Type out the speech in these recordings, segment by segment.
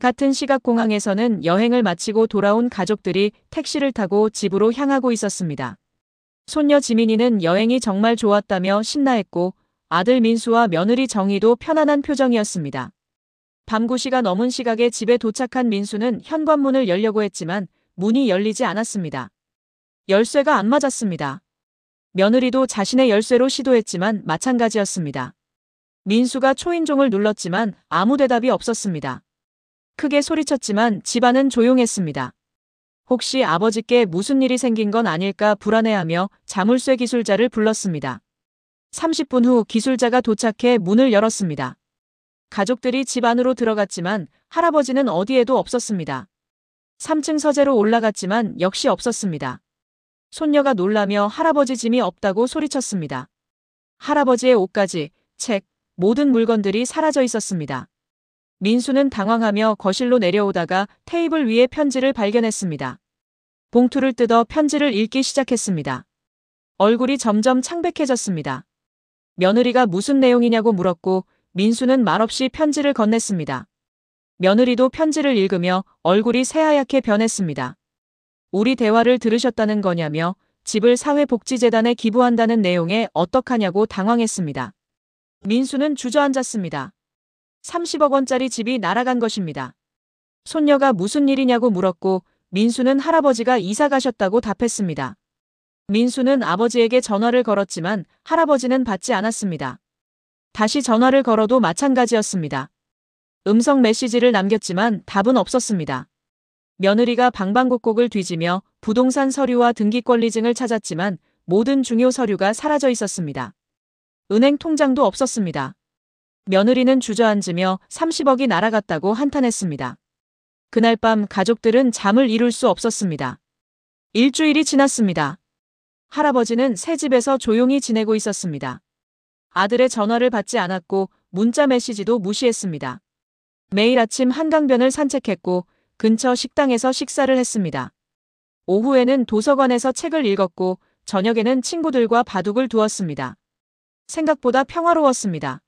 같은 시각 공항에서는 여행을 마치고 돌아온 가족들이 택시를 타고 집으로 향하고 있었습니다. 손녀 지민이는 여행이 정말 좋았다며 신나했고 아들 민수와 며느리 정희도 편안한 표정이었습니다. 밤 9시가 넘은 시각에 집에 도착한 민수는 현관문을 열려고 했지만 문이 열리지 않았습니다. 열쇠가 안 맞았습니다. 며느리도 자신의 열쇠로 시도했지만 마찬가지였습니다. 민수가 초인종을 눌렀지만 아무 대답이 없었습니다. 크게 소리쳤지만 집안은 조용했습니다. 혹시 아버지께 무슨 일이 생긴 건 아닐까 불안해하며 자물쇠 기술자를 불렀습니다. 30분 후 기술자가 도착해 문을 열었습니다. 가족들이 집 안으로 들어갔지만 할아버지는 어디에도 없었습니다. 3층 서재로 올라갔지만 역시 없었습니다. 손녀가 놀라며 할아버지 짐이 없다고 소리쳤습니다. 할아버지의 옷가지, 책, 모든 물건들이 사라져 있었습니다. 민수는 당황하며 거실로 내려오다가 테이블 위에 편지를 발견했습니다. 봉투를 뜯어 편지를 읽기 시작했습니다. 얼굴이 점점 창백해졌습니다. 며느리가 무슨 내용이냐고 물었고 민수는 말없이 편지를 건넸습니다. 며느리도 편지를 읽으며 얼굴이 새하얗게 변했습니다. 우리 대화를 들으셨다는 거냐며 집을 사회복지재단에 기부한다는 내용에 어떡하냐고 당황했습니다. 민수는 주저앉았습니다. 30억 원짜리 집이 날아간 것입니다. 손녀가 무슨 일이냐고 물었고 민수는 할아버지가 이사 가셨다고 답했습니다. 민수는 아버지에게 전화를 걸었지만 할아버지는 받지 않았습니다. 다시 전화를 걸어도 마찬가지였습니다. 음성 메시지를 남겼지만 답은 없었습니다. 며느리가 방방곡곡을 뒤지며 부동산 서류와 등기권리증을 찾았지만 모든 중요 서류가 사라져 있었습니다. 은행 통장도 없었습니다. 며느리는 주저앉으며 30억이 날아갔다고 한탄했습니다. 그날 밤 가족들은 잠을 이룰 수 없었습니다. 일주일이 지났습니다. 할아버지는 새 집에서 조용히 지내고 있었습니다. 아들의 전화를 받지 않았고 문자 메시지도 무시했습니다. 매일 아침 한강변을 산책했고 근처 식당에서 식사를 했습니다. 오후에는 도서관에서 책을 읽었고 저녁에는 친구들과 바둑을 두었습니다. 생각보다 평화로웠습니다.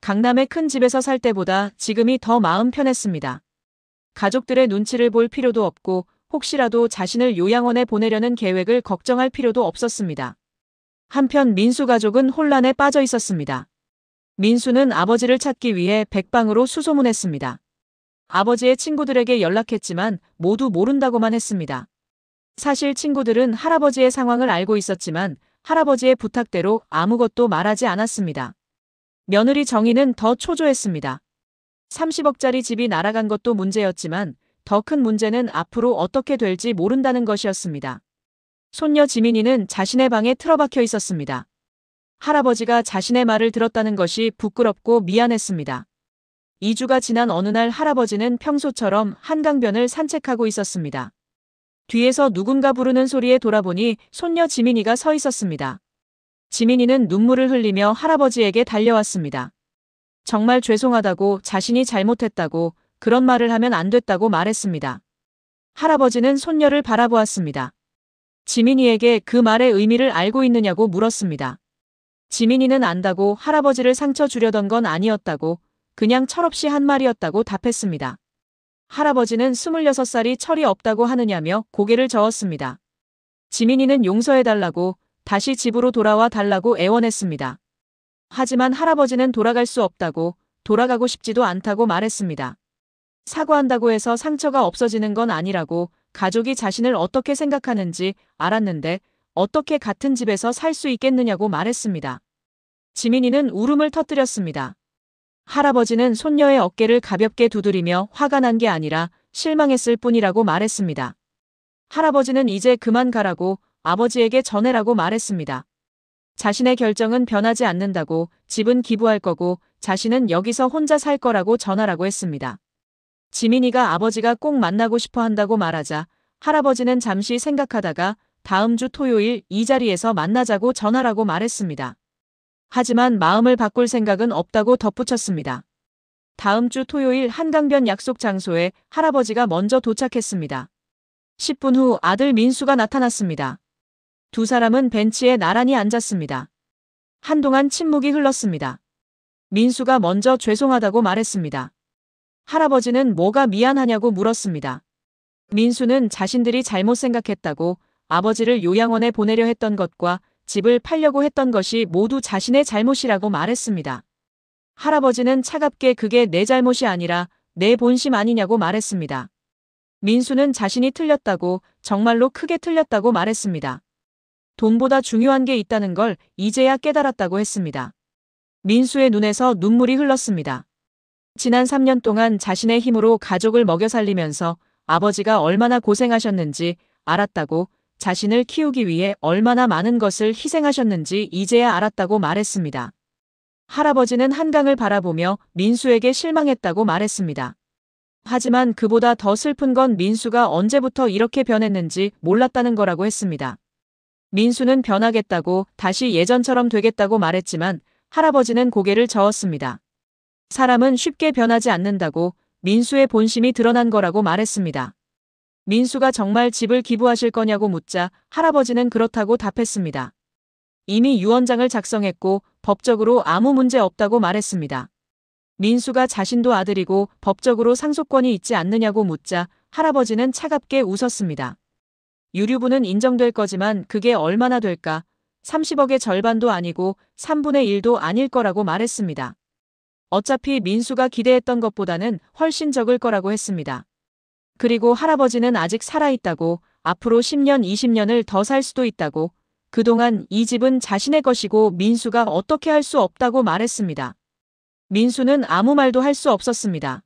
강남의 큰 집에서 살 때보다 지금이 더 마음 편했습니다. 가족들의 눈치를 볼 필요도 없고 혹시라도 자신을 요양원에 보내려는 계획을 걱정할 필요도 없었습니다. 한편 민수 가족은 혼란에 빠져 있었습니다. 민수는 아버지를 찾기 위해 백방으로 수소문했습니다. 아버지의 친구들에게 연락했지만 모두 모른다고만 했습니다. 사실 친구들은 할아버지의 상황을 알고 있었지만 할아버지의 부탁대로 아무것도 말하지 않았습니다. 며느리 정희는 더 초조했습니다. 30억짜리 집이 날아간 것도 문제였지만 더 큰 문제는 앞으로 어떻게 될지 모른다는 것이었습니다. 손녀 지민이는 자신의 방에 틀어박혀 있었습니다. 할아버지가 자신의 말을 들었다는 것이 부끄럽고 미안했습니다. 2주가 지난 어느 날 할아버지는 평소처럼 한강변을 산책하고 있었습니다. 뒤에서 누군가 부르는 소리에 돌아보니 손녀 지민이가 서 있었습니다. 지민이는 눈물을 흘리며 할아버지에게 달려왔습니다. 정말 죄송하다고 자신이 잘못했다고 그런 말을 하면 안 됐다고 말했습니다. 할아버지는 손녀를 바라보았습니다. 지민이에게 그 말의 의미를 알고 있느냐고 물었습니다. 지민이는 안다고 할아버지를 상처 주려던 건 아니었다고 그냥 철없이 한 말이었다고 답했습니다. 할아버지는 26살이 철이 없다고 하느냐며 고개를 저었습니다. 지민이는 용서해달라고 다시 집으로 돌아와 달라고 애원했습니다. 하지만 할아버지는 돌아갈 수 없다고 돌아가고 싶지도 않다고 말했습니다. 사과한다고 해서 상처가 없어지는 건 아니라고 가족이 자신을 어떻게 생각하는지 알았는데 어떻게 같은 집에서 살 수 있겠느냐고 말했습니다. 지민이는 울음을 터뜨렸습니다. 할아버지는 손녀의 어깨를 가볍게 두드리며 화가 난 게 아니라 실망했을 뿐이라고 말했습니다. 할아버지는 이제 그만 가라고 아버지에게 전해라고 말했습니다. 자신의 결정은 변하지 않는다고 집은 기부할 거고 자신은 여기서 혼자 살 거라고 전하라고 했습니다. 지민이가 아버지가 꼭 만나고 싶어 한다고 말하자 할아버지는 잠시 생각하다가 다음 주 토요일 이 자리에서 만나자고 전하라고 말했습니다. 하지만 마음을 바꿀 생각은 없다고 덧붙였습니다. 다음 주 토요일 한강변 약속 장소에 할아버지가 먼저 도착했습니다. 10분 후 아들 민수가 나타났습니다. 두 사람은 벤치에 나란히 앉았습니다. 한동안 침묵이 흘렀습니다. 민수가 먼저 죄송하다고 말했습니다. 할아버지는 뭐가 미안하냐고 물었습니다. 민수는 자신들이 잘못 생각했다고, 아버지를 요양원에 보내려 했던 것과 집을 팔려고 했던 것이 모두 자신의 잘못이라고 말했습니다. 할아버지는 차갑게 그게 내 잘못이 아니라 내 본심 아니냐고 말했습니다. 민수는 자신이 틀렸다고, 정말로 크게 틀렸다고 말했습니다. 돈보다 중요한 게 있다는 걸 이제야 깨달았다고 했습니다. 민수의 눈에서 눈물이 흘렀습니다. 지난 3년 동안 자신의 힘으로 가족을 먹여 살리면서 아버지가 얼마나 고생하셨는지 알았다고, 자신을 키우기 위해 얼마나 많은 것을 희생하셨는지 이제야 알았다고 말했습니다. 할아버지는 한강을 바라보며 민수에게 실망했다고 말했습니다. 하지만 그보다 더 슬픈 건 민수가 언제부터 이렇게 변했는지 몰랐다는 거라고 했습니다. 민수는 변하겠다고, 다시 예전처럼 되겠다고 말했지만 할아버지는 고개를 저었습니다. 사람은 쉽게 변하지 않는다고, 민수의 본심이 드러난 거라고 말했습니다. 민수가 정말 집을 기부하실 거냐고 묻자 할아버지는 그렇다고 답했습니다. 이미 유언장을 작성했고 법적으로 아무 문제 없다고 말했습니다. 민수가 자신도 아들이고 법적으로 상속권이 있지 않느냐고 묻자 할아버지는 차갑게 웃었습니다. 유류분은 인정될 거지만 그게 얼마나 될까? 30억의 절반도 아니고 3분의 1도 아닐 거라고 말했습니다. 어차피 민수가 기대했던 것보다는 훨씬 적을 거라고 했습니다. 그리고 할아버지는 아직 살아있다고, 앞으로 10년, 20년을 더 살 수도 있다고, 그동안 이 집은 자신의 것이고 민수가 어떻게 할 수 없다고 말했습니다. 민수는 아무 말도 할 수 없었습니다.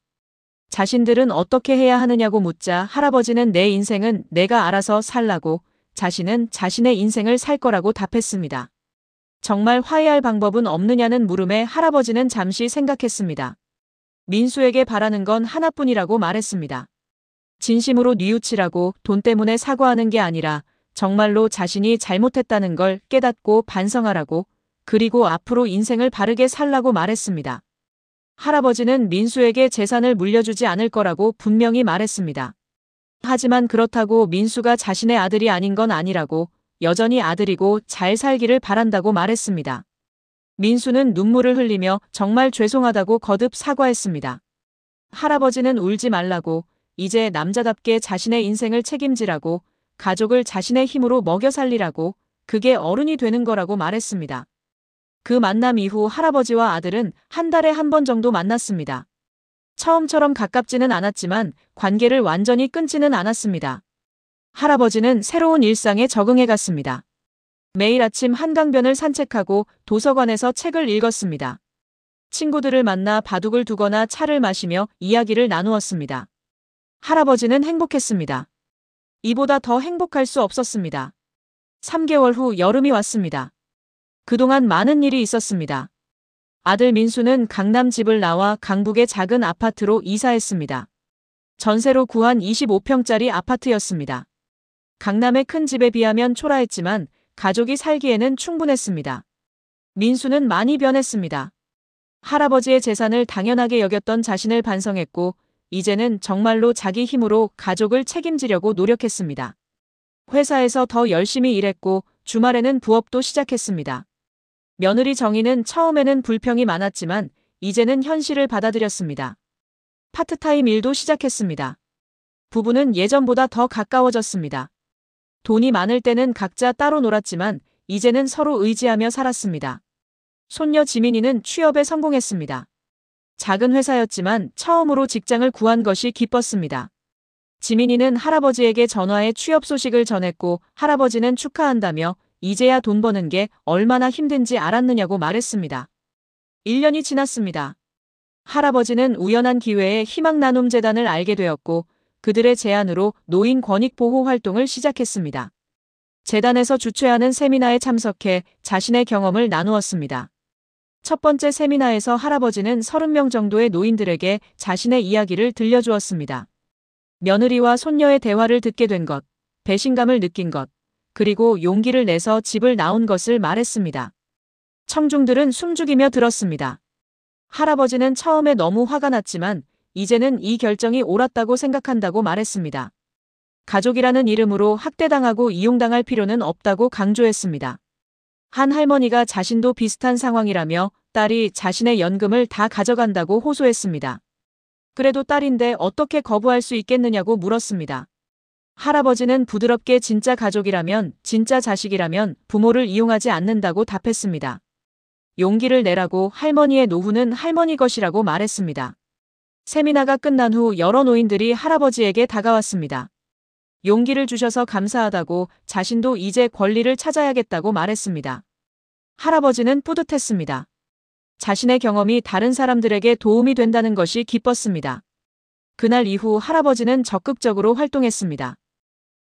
자신들은 어떻게 해야 하느냐고 묻자 할아버지는 내 인생은 내가 알아서 살라고, 자신은 자신의 인생을 살 거라고 답했습니다. 정말 화해할 방법은 없느냐는 물음에 할아버지는 잠시 생각했습니다. 민수에게 바라는 건 하나뿐이라고 말했습니다. 진심으로 뉘우치라고, 돈 때문에 사과하는 게 아니라 정말로 자신이 잘못했다는 걸 깨닫고 반성하라고, 그리고 앞으로 인생을 바르게 살라고 말했습니다. 할아버지는 민수에게 재산을 물려주지 않을 거라고 분명히 말했습니다. 하지만 그렇다고 민수가 자신의 아들이 아닌 건 아니라고, 여전히 아들이고 잘 살기를 바란다고 말했습니다. 민수는 눈물을 흘리며 정말 죄송하다고 거듭 사과했습니다. 할아버지는 울지 말라고, 이제 남자답게 자신의 인생을 책임지라고, 가족을 자신의 힘으로 먹여 살리라고, 그게 어른이 되는 거라고 말했습니다. 그 만남 이후 할아버지와 아들은 한 달에 한 번 정도 만났습니다. 처음처럼 가깝지는 않았지만 관계를 완전히 끊지는 않았습니다. 할아버지는 새로운 일상에 적응해 갔습니다. 매일 아침 한강변을 산책하고 도서관에서 책을 읽었습니다. 친구들을 만나 바둑을 두거나 차를 마시며 이야기를 나누었습니다. 할아버지는 행복했습니다. 이보다 더 행복할 수 없었습니다. 3개월 후 여름이 왔습니다. 그동안 많은 일이 있었습니다. 아들 민수는 강남 집을 나와 강북의 작은 아파트로 이사했습니다. 전세로 구한 25평짜리 아파트였습니다. 강남의 큰 집에 비하면 초라했지만 가족이 살기에는 충분했습니다. 민수는 많이 변했습니다. 할아버지의 재산을 당연하게 여겼던 자신을 반성했고, 이제는 정말로 자기 힘으로 가족을 책임지려고 노력했습니다. 회사에서 더 열심히 일했고 주말에는 부업도 시작했습니다. 며느리 정희는 처음에는 불평이 많았지만 이제는 현실을 받아들였습니다. 파트타임 일도 시작했습니다. 부부는 예전보다 더 가까워졌습니다. 돈이 많을 때는 각자 따로 놀았지만 이제는 서로 의지하며 살았습니다. 손녀 지민이는 취업에 성공했습니다. 작은 회사였지만 처음으로 직장을 구한 것이 기뻤습니다. 지민이는 할아버지에게 전화해 취업 소식을 전했고 할아버지는 축하한다며 이제야 돈 버는 게 얼마나 힘든지 알았느냐고 말했습니다. 1년이 지났습니다. 할아버지는 우연한 기회에 희망나눔재단을 알게 되었고 그들의 제안으로 노인 권익보호 활동을 시작했습니다. 재단에서 주최하는 세미나에 참석해 자신의 경험을 나누었습니다. 첫 번째 세미나에서 할아버지는 30명 정도의 노인들에게 자신의 이야기를 들려주었습니다. 며느리와 손녀의 대화를 듣게 된 것, 배신감을 느낀 것, 그리고 용기를 내서 집을 나온 것을 말했습니다. 청중들은 숨죽이며 들었습니다. 할아버지는 처음에 너무 화가 났지만 이제는 이 결정이 옳았다고 생각한다고 말했습니다. 가족이라는 이름으로 학대당하고 이용당할 필요는 없다고 강조했습니다. 한 할머니가 자신도 비슷한 상황이라며 딸이 자신의 연금을 다 가져간다고 호소했습니다. 그래도 딸인데 어떻게 거부할 수 있겠느냐고 물었습니다. 할아버지는 부드럽게 진짜 가족이라면, 진짜 자식이라면 부모를 이용하지 않는다고 답했습니다. 용기를 내라고 할머니의 노후는 할머니 것이라고 말했습니다. 세미나가 끝난 후 여러 노인들이 할아버지에게 다가왔습니다. 용기를 주셔서 감사하다고 자신도 이제 권리를 찾아야겠다고 말했습니다. 할아버지는 뿌듯했습니다. 자신의 경험이 다른 사람들에게 도움이 된다는 것이 기뻤습니다. 그날 이후 할아버지는 적극적으로 활동했습니다.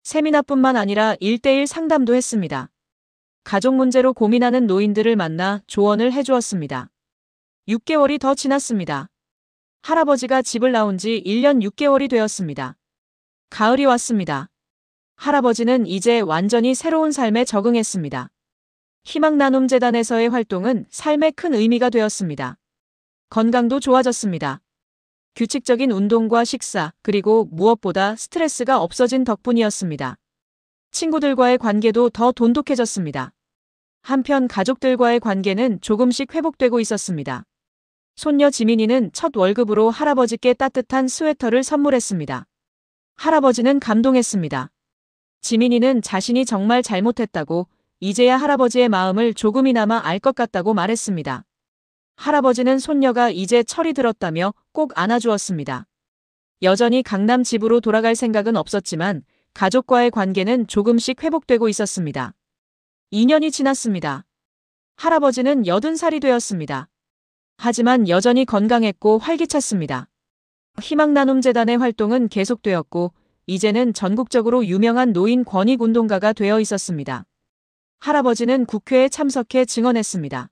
세미나뿐만 아니라 1대1 상담도 했습니다. 가족 문제로 고민하는 노인들을 만나 조언을 해주었습니다. 6개월이 더 지났습니다. 할아버지가 집을 나온 지 1년 6개월이 되었습니다. 가을이 왔습니다. 할아버지는 이제 완전히 새로운 삶에 적응했습니다. 희망나눔재단에서의 활동은 삶에 큰 의미가 되었습니다. 건강도 좋아졌습니다. 규칙적인 운동과 식사, 그리고 무엇보다 스트레스가 없어진 덕분이었습니다. 친구들과의 관계도 더 돈독해졌습니다. 한편 가족들과의 관계는 조금씩 회복되고 있었습니다. 손녀 지민이는 첫 월급으로 할아버지께 따뜻한 스웨터를 선물했습니다. 할아버지는 감동했습니다. 지민이는 자신이 정말 잘못했다고, 이제야 할아버지의 마음을 조금이나마 알 것 같다고 말했습니다. 할아버지는 손녀가 이제 철이 들었다며 꼭 안아주었습니다. 여전히 강남 집으로 돌아갈 생각은 없었지만 가족과의 관계는 조금씩 회복되고 있었습니다. 2년이 지났습니다. 할아버지는 80살이 되었습니다. 하지만 여전히 건강했고 활기찼습니다. 희망나눔재단의 활동은 계속되었고 이제는 전국적으로 유명한 노인 권익운동가가 되어 있었습니다. 할아버지는 국회에 참석해 증언했습니다.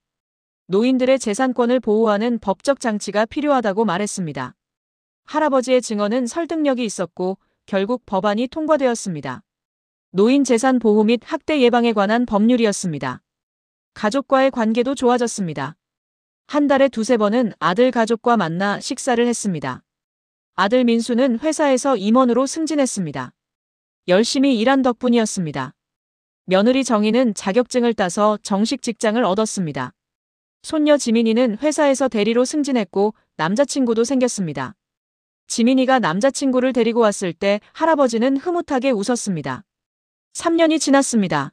노인들의 재산권을 보호하는 법적 장치가 필요하다고 말했습니다. 할아버지의 증언은 설득력이 있었고 결국 법안이 통과되었습니다. 노인 재산 보호 및 학대 예방에 관한 법률이었습니다. 가족과의 관계도 좋아졌습니다. 한 달에 2~3번은 아들 가족과 만나 식사를 했습니다. 아들 민수는 회사에서 임원으로 승진했습니다. 열심히 일한 덕분이었습니다. 며느리 정희는 자격증을 따서 정식 직장을 얻었습니다. 손녀 지민이는 회사에서 대리로 승진했고 남자친구도 생겼습니다. 지민이가 남자친구를 데리고 왔을 때 할아버지는 흐뭇하게 웃었습니다. 3년이 지났습니다.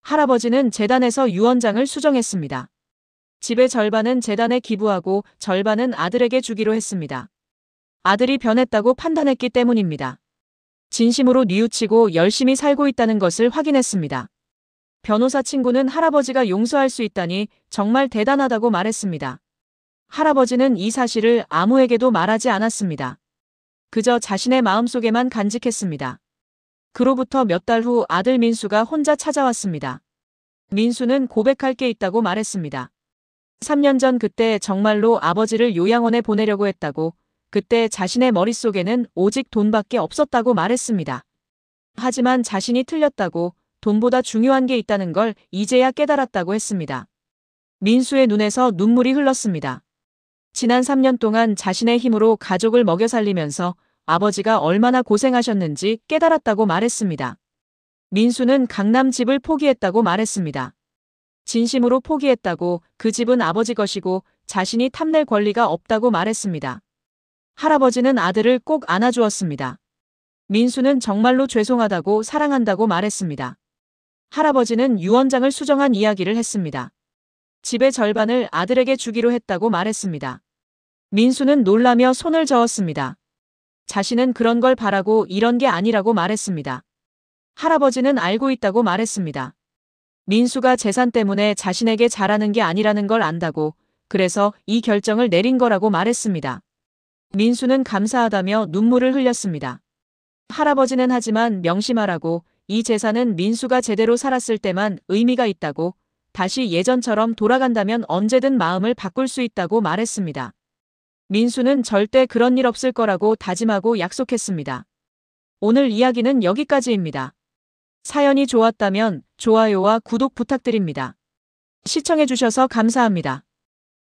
할아버지는 재단에서 유언장을 수정했습니다. 집의 절반은 재단에 기부하고 절반은 아들에게 주기로 했습니다. 아들이 변했다고 판단했기 때문입니다. 진심으로 뉘우치고 열심히 살고 있다는 것을 확인했습니다. 변호사 친구는 할아버지가 용서할 수 있다니 정말 대단하다고 말했습니다. 할아버지는 이 사실을 아무에게도 말하지 않았습니다. 그저 자신의 마음속에만 간직했습니다. 그로부터 몇 달 후 아들 민수가 혼자 찾아왔습니다. 민수는 고백할 게 있다고 말했습니다. 3년 전 그때 정말로 아버지를 요양원에 보내려고 했다고, 그때 자신의 머릿속에는 오직 돈밖에 없었다고 말했습니다. 하지만 자신이 틀렸다고, 돈보다 중요한 게 있다는 걸 이제야 깨달았다고 했습니다. 민수의 눈에서 눈물이 흘렀습니다. 지난 3년 동안 자신의 힘으로 가족을 먹여 살리면서 아버지가 얼마나 고생하셨는지 깨달았다고 말했습니다. 민수는 강남 집을 포기했다고 말했습니다. 진심으로 포기했다고, 그 집은 아버지 것이고 자신이 탐낼 권리가 없다고 말했습니다. 할아버지는 아들을 꼭 안아주었습니다. 민수는 정말로 죄송하다고, 사랑한다고 말했습니다. 할아버지는 유언장을 수정한 이야기를 했습니다. 집의 절반을 아들에게 주기로 했다고 말했습니다. 민수는 놀라며 손을 저었습니다. 자신은 그런 걸 바라고 이런 게 아니라고 말했습니다. 할아버지는 알고 있다고 말했습니다. 민수가 재산 때문에 자신에게 잘하는 게 아니라는 걸 안다고, 그래서 이 결정을 내린 거라고 말했습니다. 민수는 감사하다며 눈물을 흘렸습니다. 할아버지는 하지만 명심하라고, 이 재산은 민수가 제대로 살았을 때만 의미가 있다고, 다시 예전처럼 돌아간다면 언제든 마음을 바꿀 수 있다고 말했습니다. 민수는 절대 그런 일 없을 거라고 다짐하고 약속했습니다. 오늘 이야기는 여기까지입니다. 사연이 좋았다면 좋아요와 구독 부탁드립니다. 시청해주셔서 감사합니다.